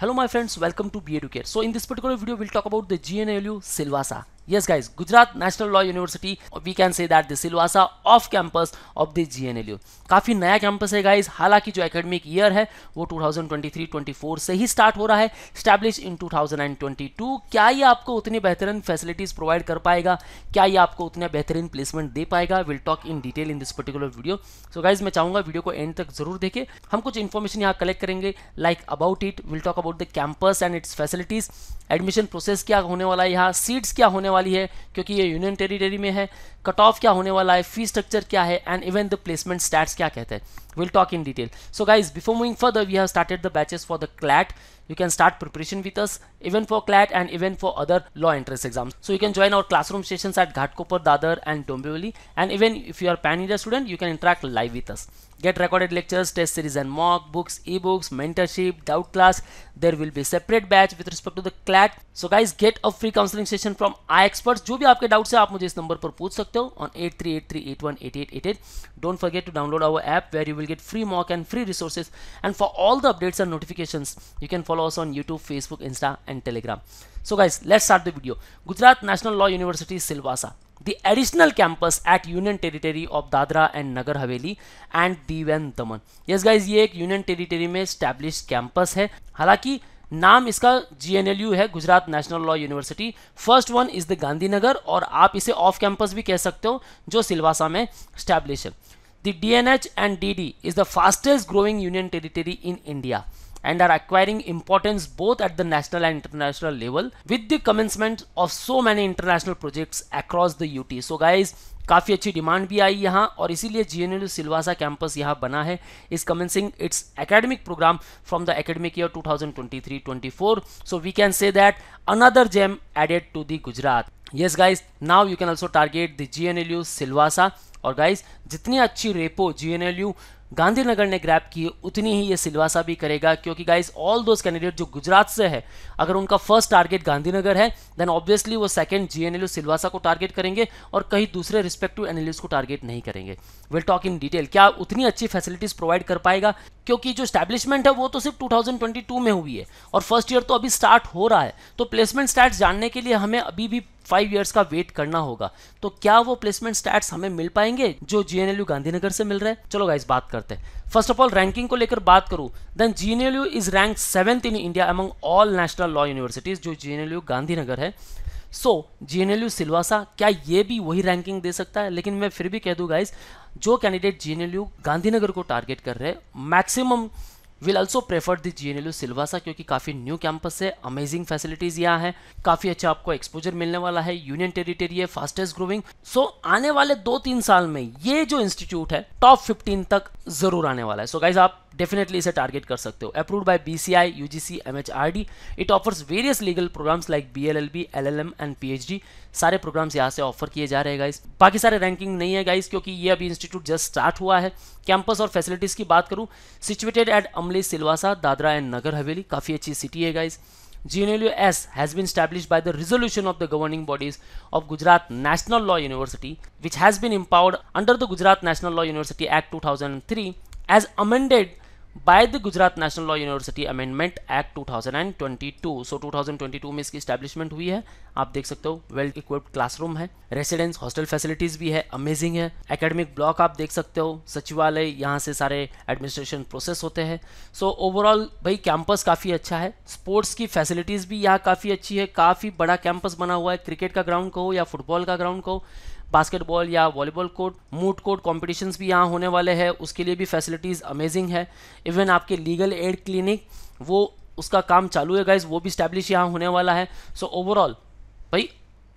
Hello my friends, welcome to Be Educate. So in this particular video we'll talk about the GNLU Silvassa. Yes guys, Gujarat National Law University, we can say that the Silvassa off campus of the GNLU. काफ़ी नया campus है guys, हालांकि जो academic year है वो 2023-24 से ही start हो रहा है, स्टैब्लिश इन 2022। क्या ये आपको उतनी बेहतरीन फैसिलिटीज़ प्रोवाइड कर पाएगा, क्या ये आपको उतना बेहतरीन प्लेसमेंट दे पाएगा, will talk in detail in this particular video. So guys मैं चाहूँगा वीडियो को एंड तक जरूर देखें। हम कुछ इन्फॉर्मेशन यहाँ कलेक्ट करेंगे like about it, will talk about the campus and it's facilities, admission process क्या होने वाला है, यहाँ सीट्स क्या होने वाली है क्योंकि ये यूनियन टेरिटरी में है, कट ऑफ क्या होने वाला है, फी स्ट्रक्चर क्या है and even the placement stats क्या कहते हैं। We'll talk in detail. So guys, before moving further, we have started the batches for the CLAT. You can start preparation with us even for CLAT and even for other law entrance exams. So you can join our classroom sessions at Ghatkopar, Dadar and Dombivli, and even if you are Pan-India student, you can interact live with us. Get recorded lectures, test series and mock, books, ebooks, mentorship, doubt class. There will be separate batch with respect to the CLAT. So guys, get a free counseling session from iExperts. जो भी आपके doubts है आप मुझे इस number पर पूछ सकते हो on 8383818888. Don't forget to download our app where you will get free mock and free resources, and for all the updates and notifications you can follow us on YouTube, Facebook, Insta and Telegram. So guys, let's start the video. Gujarat National Law University Silvassa, the additional campus at Union Territory of Dadra and Nagar Haveli and Diu and Daman. Yes guys, ये एक union territory में established campus है, हालांकि नाम इसका GNLU है, Gujarat national law university. First one is the Gandhinagar, और आप इसे ऑफ कैंपस भी कह सकते हो, जो सिलवासा में स्टैब्लिश है। The DNH and DD is the fastest growing union territory in India and are acquiring importance both at the national and international level with the commencement of so many international projects across the UT. So guys, काफ़ी अच्छी demand भी आई यहाँ, और इसीलिए GNLU Silvassa campus यहाँ बना है। Is commencing its academic programme from the academic year 2023-24. So we can say that another gem added to the Gujarat. Yes guys, now you can also target the GNLU Silvassa, और guys जितनी अच्छी repo GNLU Gandhinagar ने grab की है उतनी ही ये सिलवासा भी करेगा, क्योंकि गाइज ऑल दोज कैंडिडेट जो गुजरात से है, अगर उनका फर्स्ट टारगेट गांधीनगर है देन ऑब्वियसली वो सेकंड GNLU सिलवासा को टारगेट करेंगे और कहीं दूसरे रिस्पेक्टिव एनालिस्ट को टारगेट नहीं करेंगे। विल टॉक इन डिटेल क्या उतनी अच्छी फैसिलिटीज प्रोवाइड कर पाएगा, क्योंकि जो स्टैब्लिशमेंट है वो तो सिर्फ 2022 में हुई है और फर्स्ट ईयर तो अभी स्टार्ट हो रहा है। तो प्लेसमेंट स्टैट्स जानने के लिए हमें अभी भी 5 इयर्स का वेट करना होगा। तो क्या वो प्लेसमेंट स्टैट्स हमें मिल पाएंगे जो GNLU गांधीनगर से मिल रहे हैं? चलो गाइस बात करते हैं। फर्स्ट ऑफ ऑल रैंकिंग को लेकर बात करूं, then GNLU is rank 7th in India among all national law universities, जो GNLU गांधीनगर है। सो GNLU सिलवासा क्या ये भी वही रैंकिंग दे सकता है? लेकिन मैं फिर भी कह दूं गाइस, जो कैंडिडेट GNLU गांधीनगर को टारगेट कर रहे हैं maximum will also prefer the GNLU Silvassa, क्योंकि काफ़ी न्यू कैंपस है, अमेजिंग फैसिलिटीज़ यहाँ है, काफ़ी अच्छा आपको एक्सपोजर मिलने वाला है, यूनियन टेरिटरी है, फास्टेस्ट ग्रोइंग। सो आने वाले 2-3 साल में ये जो इंस्टीट्यूट है टॉप 15 तक जरूर आने वाला है। सो गाइज आप डेफिनेटली इसे टारगेट कर सकते हो। Approved by BCI, UGC, MHRD, it offers various legal programmes like BLLB, LLM and PhD। सारे प्रोग्राम्स यहाँ से ऑफर किए जा रहे हैं गाइस। बाकी सारे रैंकिंग नहीं है गाइस, क्योंकि ये अभी इंस्टीट्यूट जस्ट स्टार्ट हुआ है। कैंपस और फैसिलिटीज की बात करूँ, सिचुएटेड एट अमली सिलवासा, दादरा एंड नगर हवेली, काफ़ी अच्छी सिटी है guys. GNLU S has been established by the resolution of the governing bodies of Gujarat National Law University, which has been empowered under the Gujarat National Law University Act 2003 as amended by the Gujarat National Law University Amendment Act 2022. So 2022 में इसकी establishment हुई है। आप देख सकते हो well equipped classroom है, residence hostel facilities भी है, अमेजिंग है। एकेडमिक ब्लॉक आप देख सकते हो, सचिवालय, यहाँ से सारे एडमिनिस्ट्रेशन प्रोसेस होते हैं। सो ओवरऑल भाई कैंपस काफ़ी अच्छा है। स्पोर्ट्स की फैसिलिटीज़ भी यहाँ काफ़ी अच्छी है, काफ़ी बड़ा कैंपस बना हुआ है। क्रिकेट का ग्राउंड कहो या फुटबॉल का ग्राउंड कहो, बास्केटबॉल या volleyball court, moot court competitions भी यहाँ होने वाले हैं, उसके लिए भी फैसिलिटीज़ अमेजिंग है। इवन आपके लीगल एड क्लिनिक वो उसका काम चालू है गाइज, वो भी स्टैब्लिश यहाँ होने वाला है। सो ओवरऑल भाई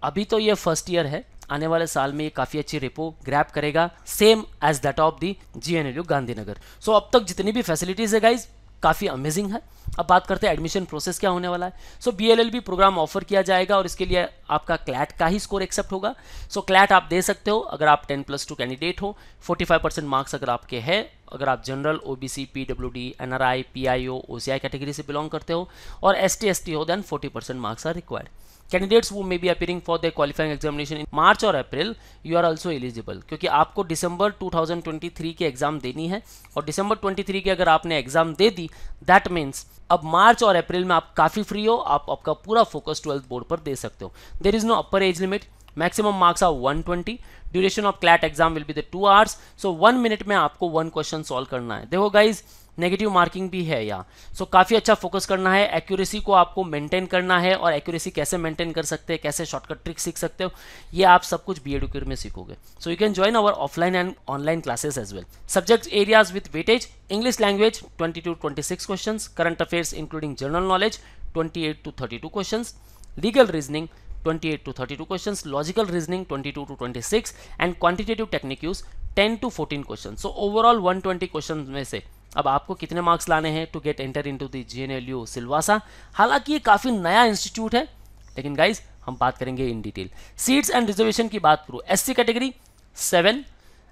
अभी तो ये फर्स्ट ईयर है, आने वाले साल में ये काफ़ी अच्छी रेपो ग्रैब करेगा, same as that of the GNLU Gandhinagar. So अब तक जितनी भी फैसिलिटीज़ है गाइज काफ़ी अमेजिंग है। अब बात करते हैं एडमिशन प्रोसेस क्या होने वाला है। सो BLLB प्रोग्राम ऑफर किया जाएगा और इसके लिए आपका CLAT का ही स्कोर एक्सेप्ट होगा। सो CLAT आप दे सकते हो अगर आप 10+2 कैंडिडेट हो, 45% मार्क्स अगर आपके हैं अगर आप general, OBC, PWD, NRI, PIO, OCI category से बिलोंग करते हो और एसटी एसटी हो, then 40% marks are required. Candidates वो may be appearing for the qualifying examination in March और April, you are also eligible, क्योंकि आपको दिसंबर 2023 की एग्जाम देनी है और दिसंबर 23 की अगर आपने exam they the, that means अब मार्च और अप्रैल में आप काफ़ी फ्री हो, आप आपका पूरा फोकस 12th बोर्ड पर दे सकते हो. There is no upper age limit, maximum marks are 120, duration of CLAT exam will be the 2 hours. So 1 minute में आपको 1 क्वेश्चन सॉल्व करना है. देखो गाइज, नेगेटिव मार्किंग भी है यहाँ, सो काफ़ी अच्छा फोकस करना है. एक्यूरेसी को आपको मेंटेन करना है, और एक्यूरेसी कैसे मेंटेन कर सकते हैं, कैसे शॉर्टकट ट्रिक सीख सकते हो, ये आप सब कुछ बी एडुकेयर में सीखोगे. So you can join our offline and online classes as well. Subject areas with weightage: English language 20 to 26 questions, current affairs including general knowledge 28 to 32 questions, legal reasoning 28 to 32 questions, logical reasoning 22 to 26, and quantitative technique use 10 to 14 question. So overall 120 question में से अब आपको कितने marks लाने हैं to get enter into the GNLU Silvassa. हालांकि ये काफ़ी नया इंस्टीट्यूट है, लेकिन गाइज हम बात करेंगे in detail. Seats and reservation की बात करूँ, SC category 7,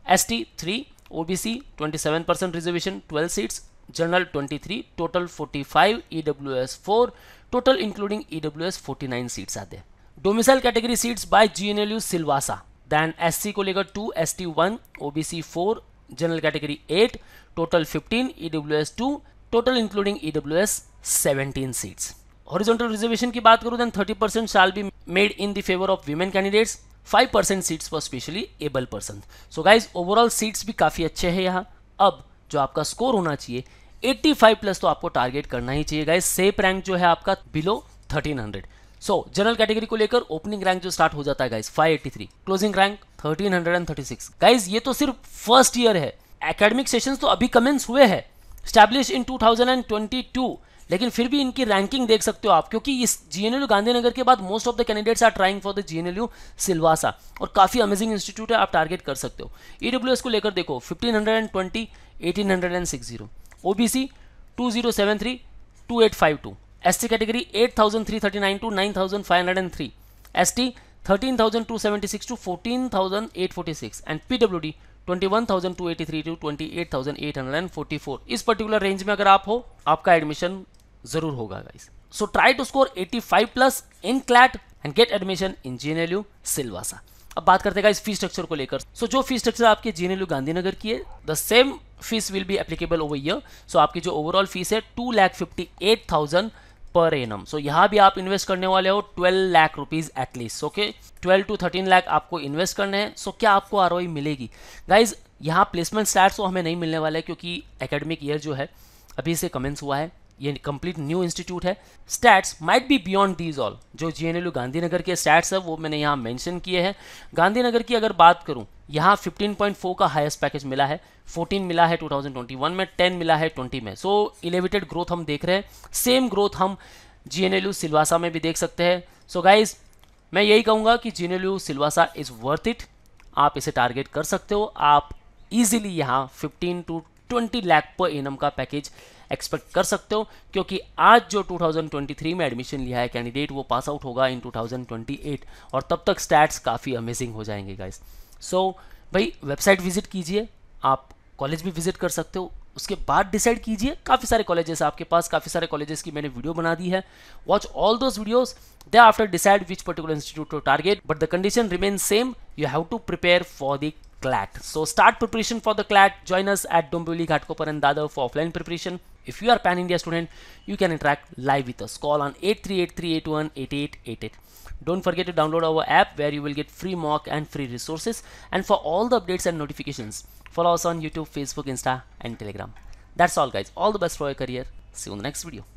ST 3, OBC 27% reservation 12 seats, general 23, total 45, EWS 4, total including EWS 49 seats आते हैं. Domicile category seats by GNLU Silvassa, then SC को लेकर 2, ST 1, OBC 4, general category 8, total 15, EWS 2, total including EWS 17 seats. Horizontal reservation की बात करूं, then 30% shall be made in the favour of women candidates, 5% seats for specially abled person. So guys overall seats भी काफ़ी अच्छे हैं यहाँ. अब जो आपका स्कोर होना चाहिए 85 प्लस तो आपको टारगेट करना ही चाहिए गाइज. सेफ रैंक जो है आपका बिलो 1300. सो जनरल कैटेगरी को लेकर ओपनिंग रैंक जो स्टार्ट हो जाता है गाइज 583, क्लोजिंग रैंक 1336. गाइज ये तो सिर्फ फर्स्ट ईयर है, एकेडमिक सेशंस तो अभी कमेंस हुए हैं, स्टैब्लिश इन 2022, लेकिन फिर भी इनकी रैंकिंग देख सकते हो आप, क्योंकि इस जीएनएलयू गांधीनगर के बाद most of the candidates are trying for the GNLU Silvassa, और काफ़ी अमेजिंग इंस्टीट्यूट है, आप टारगेट कर सकते हो. ईडब्ल्यूएस को लेकर देखो 1520, 1860, OBC 2073, 2852, ST category 8339 to 9503, ST 13276 to 14846, and PWD 21,283 to 28,844. इस पर्टिकुलर रेंज में अगर आप हो, आपका एडमिशन जरूर होगा guys. So try to score 85 plus in CLAT and get admission in GNLU Silvassa. अब बात करते हैं गाइस फी स्ट्रक्चर को लेकर. सो जो फी स्ट्रक्चर आपके जीएनएलयू गांधीनगर की है, the same fees will be applicable over year. So आपकी जो ओवरऑल फीस है 2,58,000 पर एनम. सो यहाँ भी आप इन्वेस्ट करने वाले हो 12 lakh rupees at least. Okay, 12 to 13 lakh आपको इन्वेस्ट करने हैं. सो क्या आपको आरओआई मिलेगी गाइज? यहाँ प्लेसमेंट स्टैट्स तो हमें नहीं मिलने वाला है, क्योंकि एकेडमिक ईयर जो है अभी से कमेंस हुआ है, ये कंप्लीट न्यू इंस्टीट्यूट है. Stats might be beyond these all. जो जीएनएलयू गांधीनगर के स्टैट्स है वो मैंने यहाँ मेंशन किए हैं. गांधीनगर की अगर बात करूँ, यहाँ 15.4 का हाईएस्ट पैकेज मिला है, 14 मिला है 2021 में, 10 मिला है 20 में. सो इलेवेटेड ग्रोथ हम देख रहे हैं. सेम ग्रोथ हम जीएनएलयू सिलवासा में भी देख सकते हैं. सो गाइज मैं यही कहूँगा कि GNLU Silvassa is worth it. आप इसे टारगेट कर सकते हो. आप इजीली यहाँ 15 to 20 लाख पर एनम का पैकेज एक्सपेक्ट कर सकते हो, क्योंकि आज जो 2023 में एडमिशन लिया है कैंडिडेट, वो पास आउट होगा इन 2028, और तब तक स्टैट्स काफ़ी अमेजिंग हो जाएंगे गाइस. सो भाई वेबसाइट विजिट कीजिए, आप कॉलेज भी विजिट कर सकते हो, उसके बाद डिसाइड कीजिए. काफ़ी सारे कॉलेजेस आपके पास, काफ़ी सारे कॉलेजेस की मैंने वीडियो बना दी है. Watch all those videos, they after decide which particular institute to target, but the condition remain same. You have to prepare for the CLAT. So start preparation for the CLAT. Join us at Dombivli, Ghatkopar and Dadar for offline preparation. If you are a Pan India student, you can interact live with us. Call on 8383818888. Don't forget to download our app where you will get free mock and free resources. And for all the updates and notifications, follow us on YouTube, Facebook, Insta and Telegram. That's all guys. All the best for your career. See you in the next video.